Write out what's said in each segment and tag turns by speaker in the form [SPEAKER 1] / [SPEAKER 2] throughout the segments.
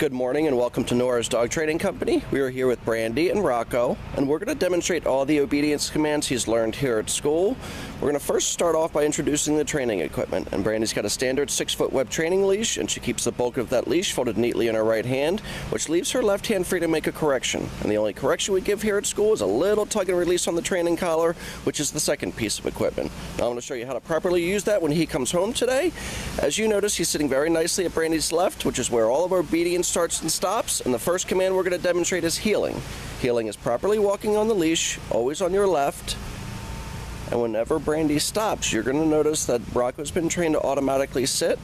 [SPEAKER 1] Good morning and welcome to Nora's Dog Training Company. We are here with Brandy and Rocko, and we're going to demonstrate all the obedience commands he's learned here at school. We're going to first start off by introducing the training equipment, and Brandy's got a standard 6-foot web training leash, and she keeps the bulk of that leash folded neatly in her right hand, which leaves her left hand free to make a correction. And the only correction we give here at school is a little tug and release on the training collar, which is the second piece of equipment. Now I'm going to show you how to properly use that when he comes home today. As you notice, he's sitting very nicely at Brandy's left, which is where all of our obedience starts and stops, and the first command we're going to demonstrate is heeling. Heeling is properly walking on the leash, always on your left, and whenever Brandy stops, you're going to notice that Rocko's been trained to automatically sit,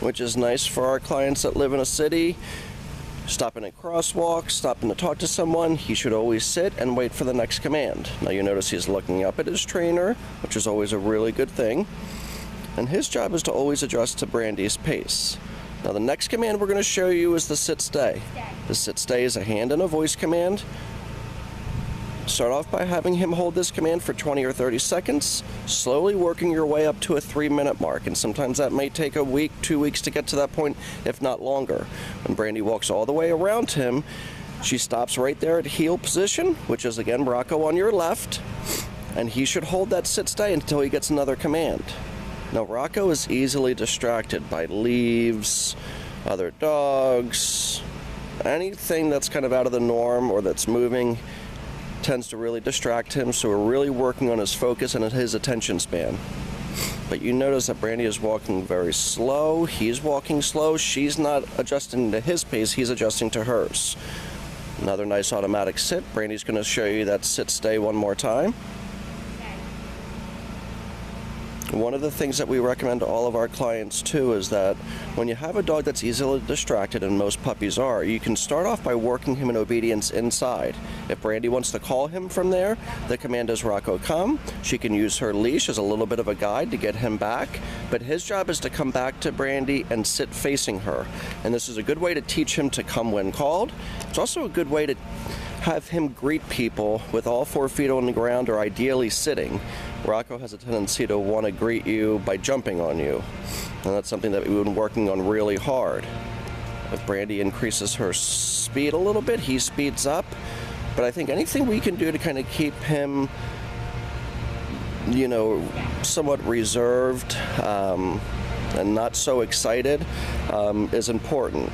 [SPEAKER 1] which is nice for our clients that live in a city, stopping at crosswalks, stopping to talk to someone. He should always sit and wait for the next command. Now you notice he's looking up at his trainer, which is always a really good thing, and his job is to always adjust to Brandy's pace. Now the next command we're going to show you is the sit-stay. The sit-stay is a hand and a voice command. Start off by having him hold this command for 20 or 30 seconds, slowly working your way up to a 3-minute mark, and sometimes that may take a week, 2 weeks to get to that point, if not longer. When Brandy walks all the way around him, she stops right there at heel position, which is again Rocko on your left, and he should hold that sit-stay until he gets another command. Now Rocko is easily distracted by leaves, other dogs, anything that's kind of out of the norm or that's moving tends to really distract him, so we're really working on his focus and his attention span. But you notice that Brandy is walking very slow, he's walking slow, she's not adjusting to his pace, he's adjusting to hers. Another nice automatic sit. Brandy's going to show you that sit-stay one more time. One of the things that we recommend to all of our clients too is that when you have a dog that's easily distracted, and most puppies are, you can start off by working him in obedience inside. If Brandy wants to call him from there, the command is Rocko come. She can use her leash as a little bit of a guide to get him back, but his job is to come back to Brandy and sit facing her. And this is a good way to teach him to come when called. It's also a good way to have him greet people with all 4 feet on the ground, or ideally sitting. Rocko has a tendency to want to greet you by jumping on you, and that's something that we've been working on really hard. If Brandy increases her speed a little bit, he speeds up, but I think anything we can do to kind of keep him, you know, somewhat reserved and not so excited is important.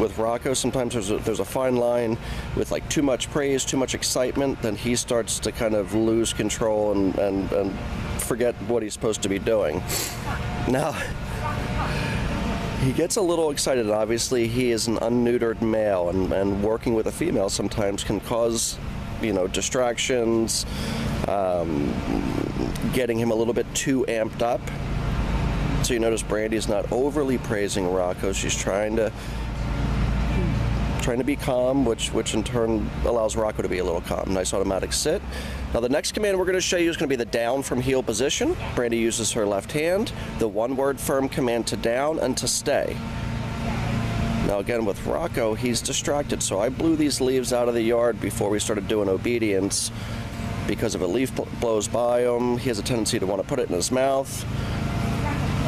[SPEAKER 1] With Rocko, sometimes there's a fine line with like too much praise, too much excitement, then he starts to kind of lose control and forget what he's supposed to be doing. Now, he gets a little excited. Obviously, he is an unneutered male, and working with a female sometimes can cause, you know, distractions, getting him a little bit too amped up. So you notice Brandy's not overly praising Rocko. She's trying to be calm, which in turn allows Rocko to be a little calm. Nice automatic sit. Now the next command we're going to show you is going to be the down from heel position. Brandy uses her left hand, the one-word firm command to down and to stay. Now again with Rocko, he's distracted, so I blew these leaves out of the yard before we started doing obedience, because if a leaf blows by him, he has a tendency to want to put it in his mouth.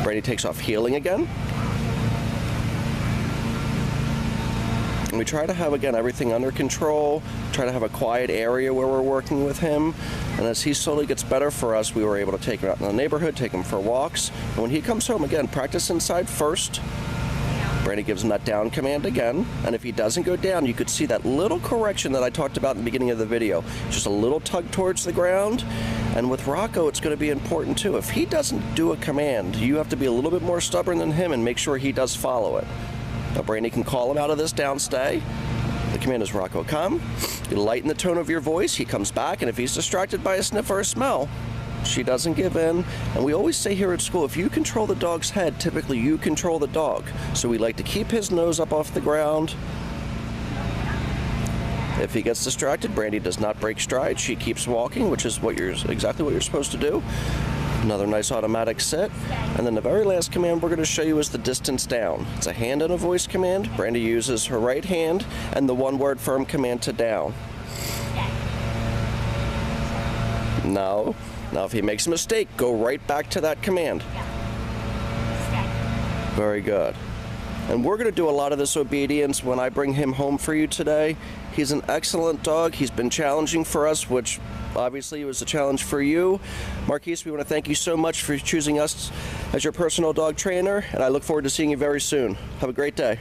[SPEAKER 1] Brandy takes off heeling again. And we try to have, again, everything under control, try to have a quiet area where we're working with him. And as he slowly gets better for us, we were able to take him out in the neighborhood, take him for walks. And when he comes home, again, practice inside first. Brandy gives him that down command again. And if he doesn't go down, you could see that little correction that I talked about in the beginning of the video. Just a little tug towards the ground. And with Rocko, it's going to be important too. If he doesn't do a command, you have to be a little bit more stubborn than him and make sure he does follow it. Now Brandy can call him out of this down stay. The command is Rocko come. You lighten the tone of your voice, he comes back, and if he's distracted by a sniff or a smell, she doesn't give in. And we always say here at school, if you control the dog's head, typically you control the dog. So we like to keep his nose up off the ground. If he gets distracted, Brandy does not break stride. She keeps walking, which is exactly what you're supposed to do. Another nice automatic sit. And then the very last command we're going to show you is the distance down. It's a hand and a voice command. Brandy uses her right hand and the one-word firm command to down. Now if he makes a mistake, go right back to that command. Very good. And we're going to do a lot of this obedience when I bring him home for you today. He's an excellent dog. He's been challenging for us, which obviously was a challenge for you. Marquise, we want to thank you so much for choosing us as your personal dog trainer, and I look forward to seeing you very soon. Have a great day.